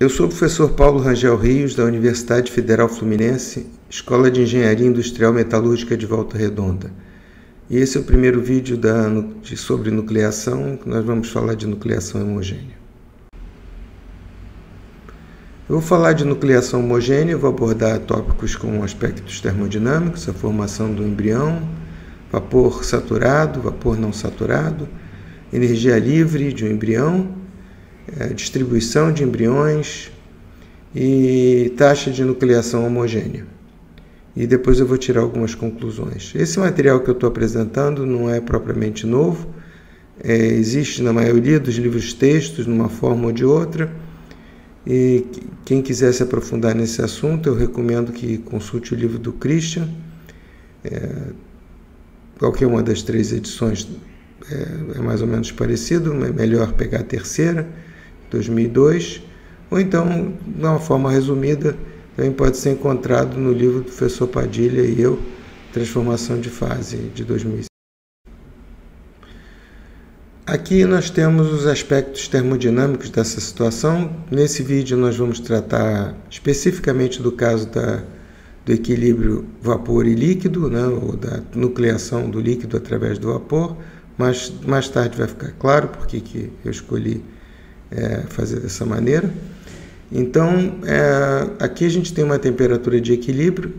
Eu sou o professor Paulo Rangel Rios, da Universidade Federal Fluminense, Escola de Engenharia Industrial Metalúrgica de Volta Redonda. E esse é o primeiro vídeo sobre nucleação, que nós vamos falar de nucleação homogênea. Eu vou falar de nucleação homogênea, vou abordar tópicos com aspectos termodinâmicos, a formação do embrião, vapor saturado, vapor não saturado, energia livre de um embrião, distribuição de embriões e taxa de nucleação homogênea. E depois eu vou tirar algumas conclusões. Esse material que eu estou apresentando não é propriamente novo, existe na maioria dos livros textos, numa forma ou de outra, e quem quiser se aprofundar nesse assunto, eu recomendo que consulte o livro do Christian. Qualquer uma das 3 edições é mais ou menos parecido, é melhor pegar a terceira, 2002, ou então, de uma forma resumida, também pode ser encontrado no livro do professor Padilha e eu, Transformação de Fase, de 2005. Aqui nós temos os aspectos termodinâmicos dessa situação. Nesse vídeo nós vamos tratar especificamente do caso do equilíbrio vapor e líquido, né, ou da nucleação do líquido através do vapor, mas mais tarde vai ficar claro porque que eu escolhi fazer dessa maneira. Então, aqui a gente tem uma temperatura de equilíbrio.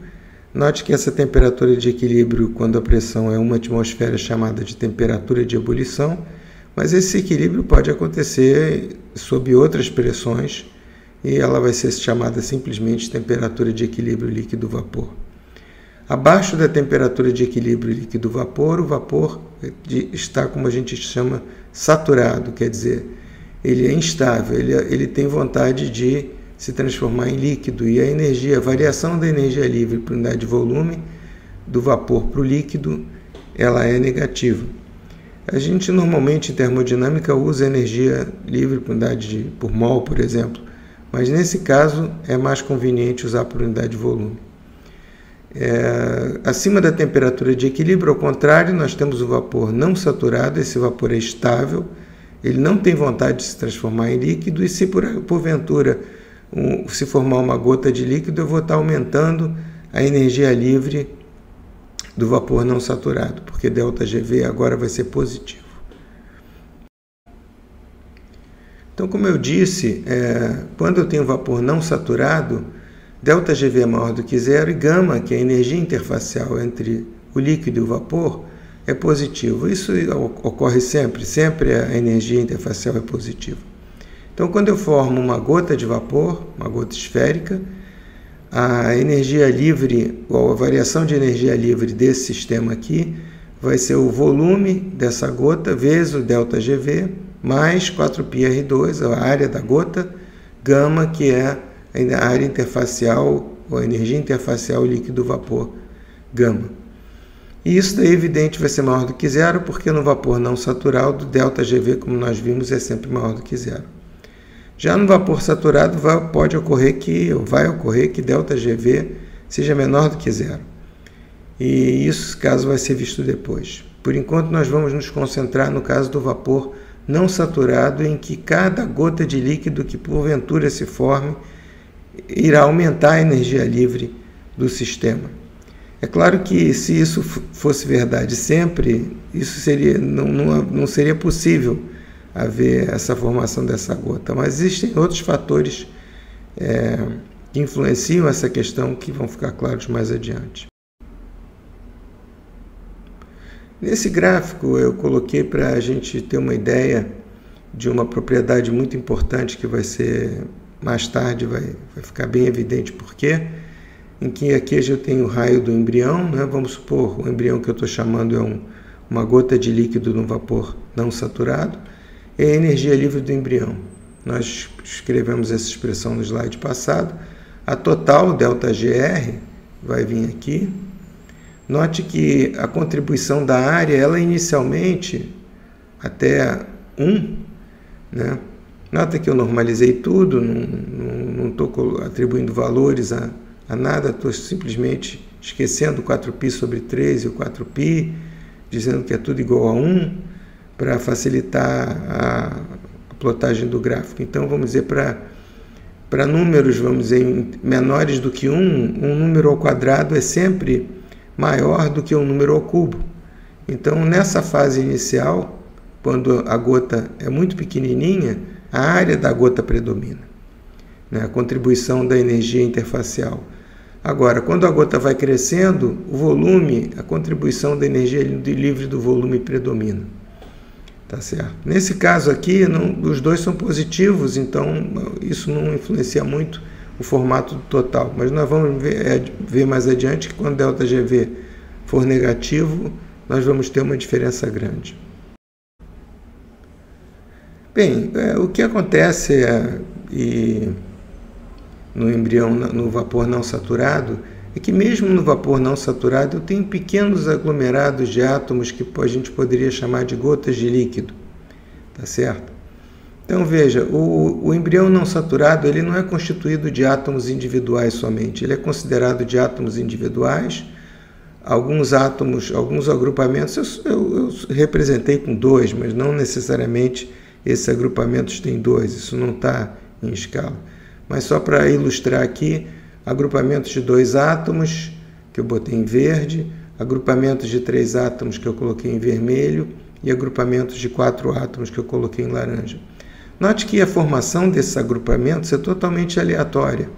Note que essa temperatura de equilíbrio, quando a pressão é 1 atmosfera, é chamada de temperatura de ebulição, mas esse equilíbrio pode acontecer sob outras pressões e ela vai ser chamada simplesmente temperatura de equilíbrio líquido-vapor. Abaixo da temperatura de equilíbrio líquido-vapor, o vapor está, como a gente chama, saturado, quer dizer, ele é instável, ele tem vontade de se transformar em líquido, e a variação da energia livre por unidade de volume do vapor para o líquido, ela é negativa. A gente normalmente em termodinâmica usa energia livre por mol, por exemplo, mas nesse caso é mais conveniente usar por unidade de volume. Acima da temperatura de equilíbrio, ao contrário, nós temos o vapor não saturado, esse vapor é estável, ele não tem vontade de se transformar em líquido, e se porventura se formar uma gota de líquido, eu vou estar aumentando a energia livre do vapor não saturado, porque ΔGV agora vai ser positivo. Então, como eu disse, quando eu tenho vapor não saturado, ΔGV é maior do que zero e γ, que é a energia interfacial entre o líquido e o vapor, é positivo. Isso ocorre sempre a energia interfacial é positiva. Então, quando eu formo uma gota de vapor, uma gota esférica, a energia livre, ou a variação de energia livre desse sistema aqui, vai ser o volume dessa gota vezes o ΔGV, mais 4πr2, a área da gota, γ, que é a área interfacial, ou a energia interfacial líquido-vapor, γ. E isso daí, evidente, vai ser maior do que zero, porque no vapor não saturado, ΔGV, como nós vimos, é sempre maior do que zero. Já no vapor saturado, vai ocorrer que ΔGV seja menor do que zero. E isso, caso, vai ser visto depois. Por enquanto, nós vamos nos concentrar no caso do vapor não saturado, em que cada gota de líquido que porventura se forme irá aumentar a energia livre do sistema. É claro que se isso fosse verdade sempre, não seria possível haver essa formação dessa gota. Mas existem outros fatores que influenciam essa questão que vão ficar claros mais adiante. Nesse gráfico eu coloquei para a gente ter uma ideia de uma propriedade muito importante que vai ser mais tarde, vai ficar bem evidente por quê. Em que aqui eu tenho o raio do embrião, né? Vamos supor, o embrião que eu estou chamando é uma gota de líquido no vapor não saturado, e a energia livre do embrião. Nós escrevemos essa expressão no slide passado. A total, ΔGR, vai vir aqui. Note que a contribuição da área, ela inicialmente, até 1, né? Nota que eu normalizei tudo, não estou atribuindo valores a nada, estou simplesmente esquecendo o 4π sobre 3 e o 4π, dizendo que é tudo igual a 1, para facilitar a plotagem do gráfico. Então, vamos dizer, para para números, vamos dizer, menores do que 1, um número ao quadrado é sempre maior do que um número ao cubo. Então, nessa fase inicial, quando a gota é muito pequenininha, a área da gota predomina, né? A contribuição da energia interfacial. Agora, quando a gota vai crescendo, o volume, a contribuição da energia livre do volume predomina. Tá certo? Nesse caso aqui, os dois são positivos, então isso não influencia muito o formato total. Mas nós vamos ver mais adiante que quando ΔGV for negativo, nós vamos ter uma diferença grande. Bem, o que acontece no embrião, no vapor não saturado, é que mesmo no vapor não saturado eu tenho pequenos aglomerados de átomos que a gente poderia chamar de gotas de líquido, tá certo? Então veja, o embrião não saturado ele não é constituído de átomos individuais somente, ele é considerado de átomos individuais, alguns átomos, alguns agrupamentos, eu representei com 2, mas não necessariamente esses agrupamentos têm 2, isso não está em escala. Mas só para ilustrar aqui, agrupamentos de 2 átomos, que eu botei em verde, agrupamentos de 3 átomos, que eu coloquei em vermelho, e agrupamentos de 4 átomos, que eu coloquei em laranja. Note que a formação desses agrupamentos é totalmente aleatória.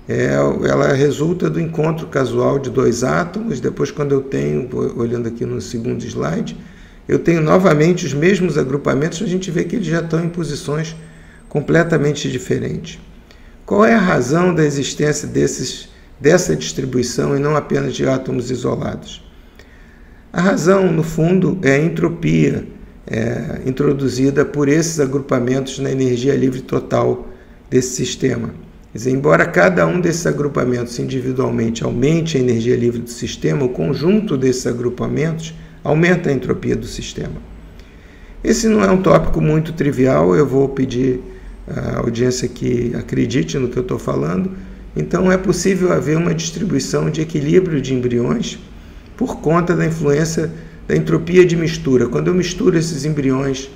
Ela resulta do encontro casual de 2 átomos, depois quando eu tenho, olhando aqui no segundo slide, eu tenho novamente os mesmos agrupamentos, a gente vê que eles já estão em posições completamente diferentes. Qual é a razão da existência dessa distribuição e não apenas de átomos isolados? A razão, no fundo, é a entropia introduzida por esses agrupamentos na energia livre total desse sistema. Quer dizer, embora cada um desses agrupamentos individualmente aumente a energia livre do sistema, o conjunto desses agrupamentos aumenta a entropia do sistema. Esse não é um tópico muito trivial, eu vou pedir à audiência que acredite no que eu estou falando. Então é possível haver uma distribuição de equilíbrio de embriões por conta da influência da entropia de mistura. Quando eu misturo esses embriões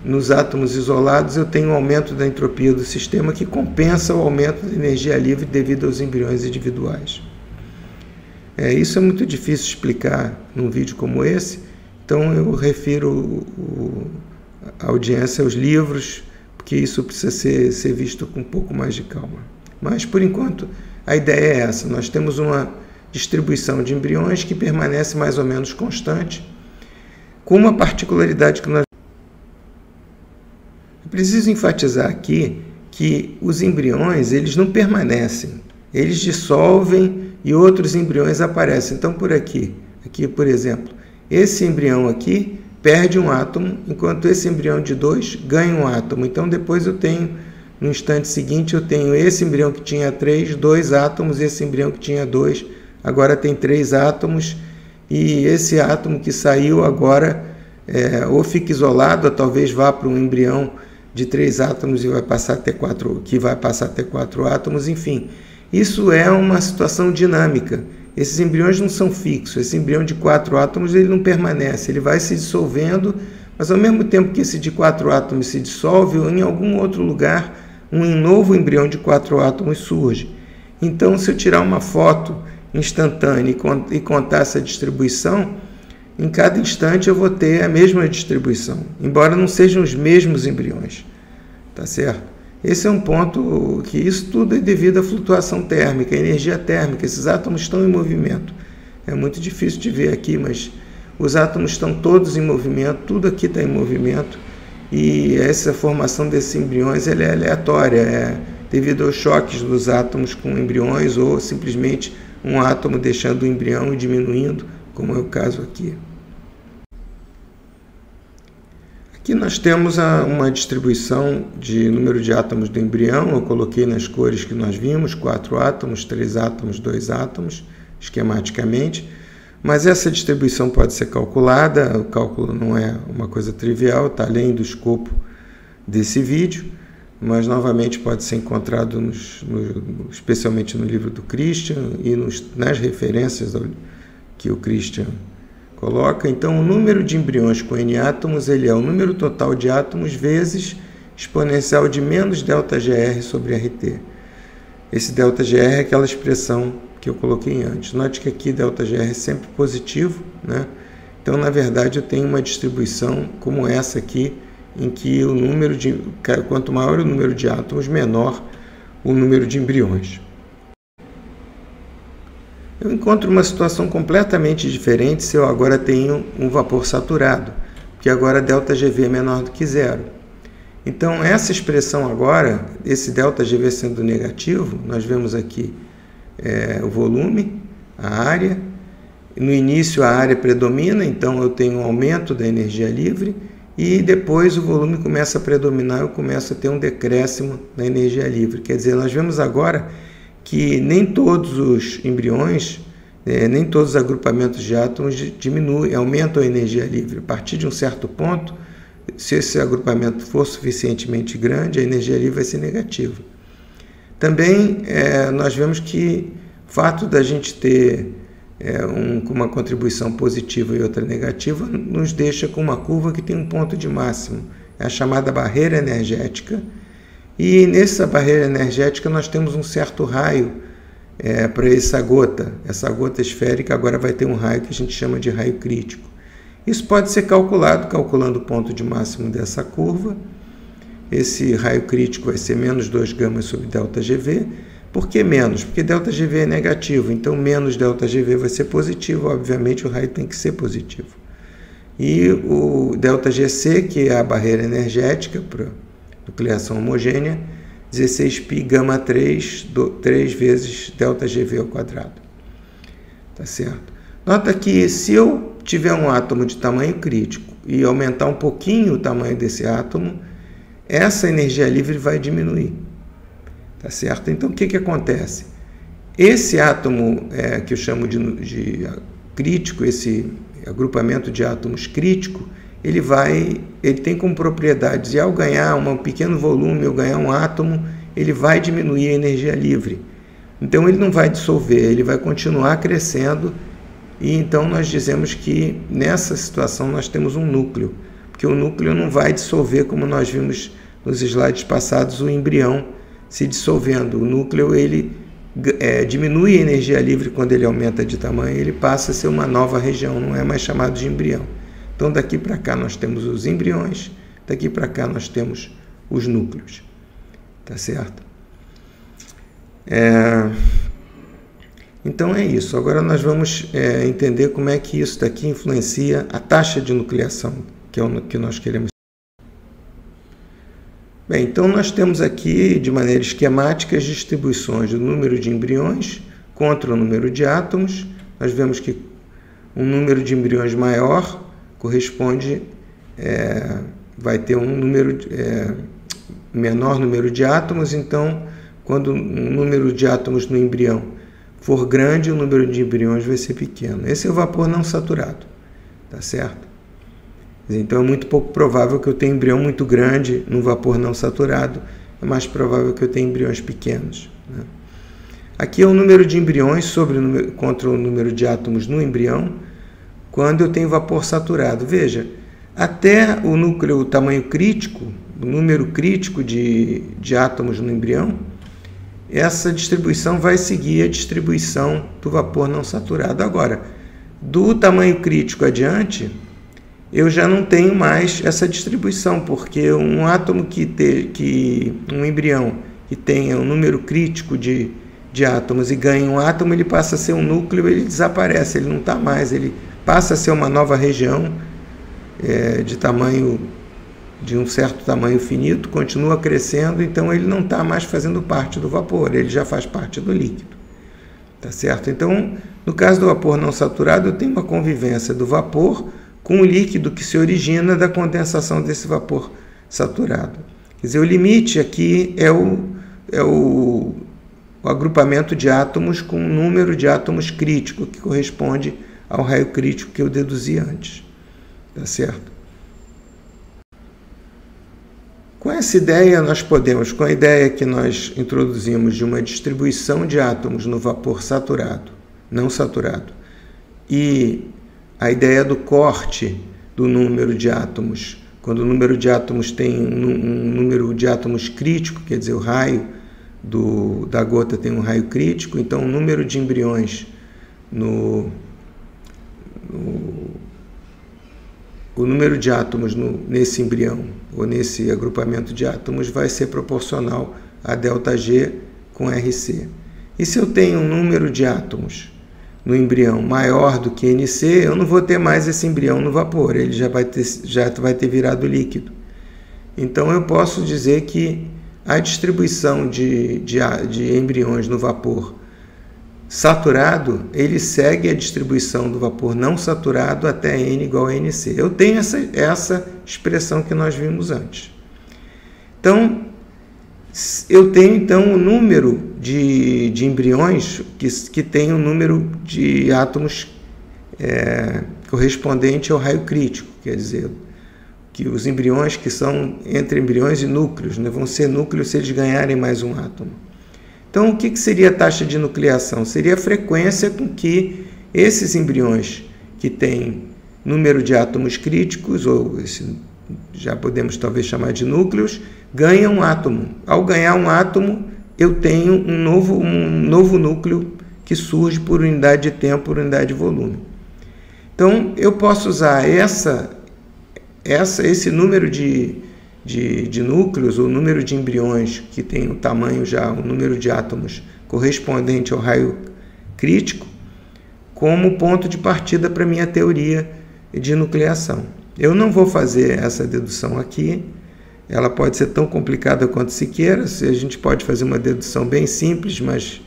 nos átomos isolados, eu tenho um aumento da entropia do sistema que compensa o aumento da energia livre devido aos embriões individuais. Isso é muito difícil explicar num vídeo como esse, então eu refiro a audiência aos livros, porque isso precisa ser visto com um pouco mais de calma. Mas, por enquanto, a ideia é essa. Nós temos uma distribuição de embriões que permanece mais ou menos constante, com uma particularidade que nós... Eu preciso enfatizar aqui que os embriões, eles não permanecem, eles dissolvem e outros embriões aparecem. Então, por aqui, por exemplo, esse embrião aqui perde um átomo, enquanto esse embrião de 2 ganha um átomo. Então, depois eu tenho, no instante seguinte, eu tenho esse embrião que tinha 3, 2 átomos, esse embrião que tinha 2, agora tem 3 átomos, e esse átomo que saiu agora ou fica isolado, ou talvez vá para um embrião de 3 átomos e vai passar a ter 4 átomos, enfim. Isso é uma situação dinâmica. Esses embriões não são fixos. Esse embrião de 4 átomos ele não permanece, ele vai se dissolvendo, mas ao mesmo tempo que esse de 4 átomos se dissolve, em algum outro lugar, um novo embrião de 4 átomos surge. Então, se eu tirar uma foto instantânea e contar essa distribuição, em cada instante eu vou ter a mesma distribuição, embora não sejam os mesmos embriões. Tá certo? Esse é um ponto que isso tudo é devido à flutuação térmica, à energia térmica. Esses átomos estão em movimento. É muito difícil de ver aqui, mas os átomos estão todos em movimento, tudo aqui está em movimento. E essa formação desses embriões ela é aleatória, devido aos choques dos átomos com embriões ou simplesmente um átomo deixando o embrião e diminuindo, como é o caso aqui. Aqui nós temos uma distribuição de número de átomos do embrião. Eu coloquei nas cores que nós vimos, 4 átomos, 3 átomos, 2 átomos, esquematicamente. Mas essa distribuição pode ser calculada, o cálculo não é uma coisa trivial, está além do escopo desse vídeo, mas novamente pode ser encontrado especialmente no livro do Christian e nas referências que o Christian coloca. Então, o número de embriões com N átomos ele é o número total de átomos vezes exponencial de menos ΔGr sobre RT. Esse ΔGr é aquela expressão que eu coloquei antes. Note que aqui ΔGr é sempre positivo, né? Então, na verdade, eu tenho uma distribuição como essa aqui, em que o número quanto maior o número de átomos, menor o número de embriões. Eu encontro uma situação completamente diferente se eu agora tenho um vapor saturado, porque agora ΔGV é menor do que zero. Então, essa expressão agora, esse ΔGV sendo negativo, nós vemos aqui o volume, a área. No início a área predomina, então eu tenho um aumento da energia livre, e depois o volume começa a predominar, eu começo a ter um decréscimo da energia livre. Quer dizer, nós vemos agora que nem todos os embriões, nem todos os agrupamentos de átomos diminuem, aumentam a energia livre. A partir de um certo ponto, se esse agrupamento for suficientemente grande, a energia livre vai ser negativa. Também nós vemos que o fato da gente ter uma contribuição positiva e outra negativa nos deixa com uma curva que tem um ponto de máximo, é a chamada barreira energética. E nessa barreira energética nós temos um certo raio para essa gota esférica agora vai ter um raio que a gente chama de raio crítico. Isso pode ser calculando o ponto de máximo dessa curva. Esse raio crítico vai ser menos 2 gamas sobre ΔGV. Por que menos? Porque ΔGV é negativo, então menos ΔGV vai ser positivo, obviamente o raio tem que ser positivo. E o ΔGC, que é a barreira energética para nucleação homogênea, 16π gama 3 vezes ΔGV ao quadrado. Tá certo? Nota que se eu tiver um átomo de tamanho crítico e aumentar um pouquinho o tamanho desse átomo, essa energia livre vai diminuir. Tá certo? Então, o que acontece? Esse átomo que eu chamo de crítico, esse agrupamento de átomos crítico, ele tem como propriedades, e ao ganhar um pequeno volume, ou ganhar um átomo, ele vai diminuir a energia livre. Então, ele não vai dissolver, ele vai continuar crescendo, e então nós dizemos que nessa situação nós temos um núcleo, porque o núcleo não vai dissolver, como nós vimos nos slides passados, o embrião se dissolvendo. O núcleo ele diminui a energia livre quando ele aumenta de tamanho, ele passa a ser uma nova região, não é mais chamado de embrião. Então daqui para cá nós temos os embriões, daqui para cá nós temos os núcleos. Tá certo? Então é isso. Agora nós vamos entender como é que isso daqui influencia a taxa de nucleação, que é o que nós queremos. Bem, então nós temos aqui, de maneira esquemática, as distribuições do número de embriões contra o número de átomos. Nós vemos que um número de embriões maior corresponde, vai ter um menor número de átomos, então, quando o número de átomos no embrião for grande, o número de embriões vai ser pequeno. Esse é o vapor não saturado, tá certo? Então é muito pouco provável que eu tenha embrião muito grande no vapor não saturado, é mais provável que eu tenha embriões pequenos, né? Aqui é o número de embriões contra o número de átomos no embrião, quando eu tenho vapor saturado. Veja, até o núcleo, o tamanho crítico, o número crítico de átomos no embrião, essa distribuição vai seguir a distribuição do vapor não saturado. Agora, do tamanho crítico adiante, eu já não tenho mais essa distribuição, porque um átomo um embrião que tenha um número crítico de átomos e ganha um átomo, ele passa a ser um núcleo, ele desaparece, ele não está mais, ele passa a ser uma nova região de um certo tamanho finito, continua crescendo, então ele não está mais fazendo parte do vapor, ele já faz parte do líquido. Tá certo? Então, no caso do vapor não saturado, eu tenho uma convivência do vapor com o líquido que se origina da condensação desse vapor saturado. Quer dizer, o limite aqui é o agrupamento de átomos com um número de átomos crítico, que corresponde ao raio crítico que eu deduzi antes. Tá certo? Com essa ideia, com a ideia que nós introduzimos de uma distribuição de átomos no vapor saturado, não saturado, e a ideia do corte do número de átomos Quando o número de átomos tem um número de átomos crítico, quer dizer, o raio da gota tem um raio crítico, então o número de embriões o número de átomos nesse embrião ou nesse agrupamento de átomos vai ser proporcional a ΔG com RC. E se eu tenho um número de átomos no embrião maior do que NC, eu não vou ter mais esse embrião no vapor, ele já vai ter virado líquido. Então eu posso dizer que a distribuição de embriões no vapor saturado, ele segue a distribuição do vapor não saturado até N igual a NC. Eu tenho essa expressão que nós vimos antes. Então, eu tenho então o número de embriões que tem o número de átomos correspondente ao raio crítico, quer dizer, que os embriões que são entre embriões e núcleos, né, vão ser núcleos se eles ganharem mais um átomo. Então, o que seria a taxa de nucleação? Seria a frequência com que esses embriões que têm número de átomos críticos, ou já podemos talvez chamar de núcleos, ganham um átomo. Ao ganhar um átomo, eu tenho um novo núcleo que surge por unidade de tempo, por unidade de volume. Então, eu posso usar esse número de núcleos, ou número de embriões que tem o tamanho já, o número de átomos correspondente ao raio crítico, como ponto de partida para a minha teoria de nucleação. Eu não vou fazer essa dedução aqui, ela pode ser tão complicada quanto se queira, a gente pode fazer uma dedução bem simples, mas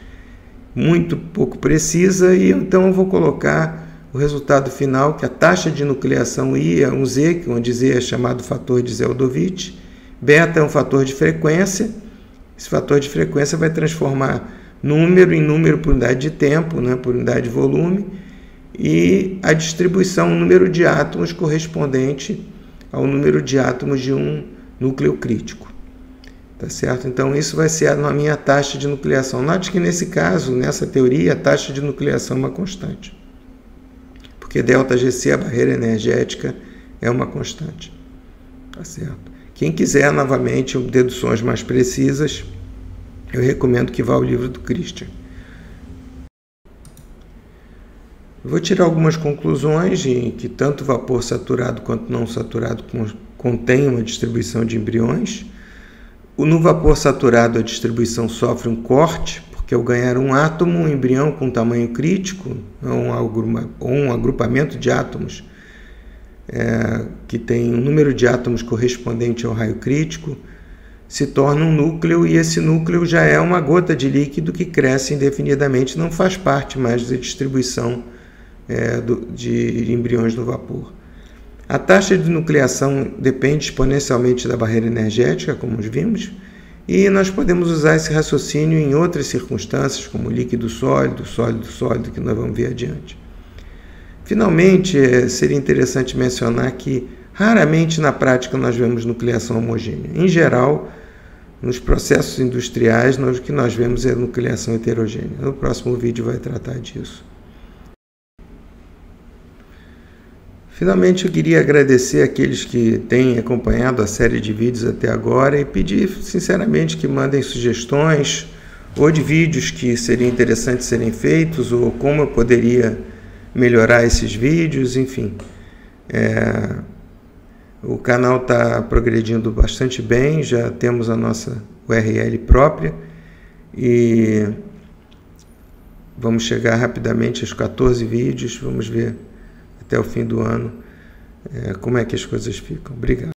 muito pouco precisa, e então eu vou colocar o resultado final, que a taxa de nucleação I é um Z, onde Z é chamado fator de Zeldovich, beta é um fator de frequência, esse fator de frequência vai transformar número em número por unidade de tempo, né, por unidade de volume, e a distribuição, o número de átomos correspondente ao número de átomos de um núcleo crítico. Tá certo? Então, isso vai ser a minha taxa de nucleação. Note que nesse caso, nessa teoria, a taxa de nucleação é uma constante. Porque ΔGC, a barreira energética, é uma constante. Tá certo? Quem quiser, novamente, deduções mais precisas, eu recomendo que vá ao livro do Christian. Eu vou tirar algumas conclusões em que tanto vapor saturado quanto não saturado contém uma distribuição de embriões. No vapor saturado, a distribuição sofre um corte, porque ao ganhar um átomo, um embrião com tamanho crítico, ou um agrupamento de átomos que tem um número de átomos correspondente ao raio crítico, se torna um núcleo, e esse núcleo já é uma gota de líquido que cresce indefinidamente, não faz parte mais da distribuição de embriões no vapor. A taxa de nucleação depende exponencialmente da barreira energética, como vimos, e nós podemos usar esse raciocínio em outras circunstâncias, como líquido sólido, sólido, que nós vamos ver adiante. Finalmente, seria interessante mencionar que raramente na prática nós vemos nucleação homogênea. Em geral, nos processos industriais, o que nós vemos é nucleação heterogênea. No próximo vídeo vai tratar disso. Finalmente, eu queria agradecer àqueles que têm acompanhado a série de vídeos até agora e pedir, sinceramente, que mandem sugestões ou de vídeos que seriam interessantes serem feitos, ou como eu poderia melhorar esses vídeos, enfim. O canal está progredindo bastante bem, já temos a nossa URL própria e vamos chegar rapidamente aos 14 vídeos, vamos ver até o fim do ano como é que as coisas ficam. Obrigado.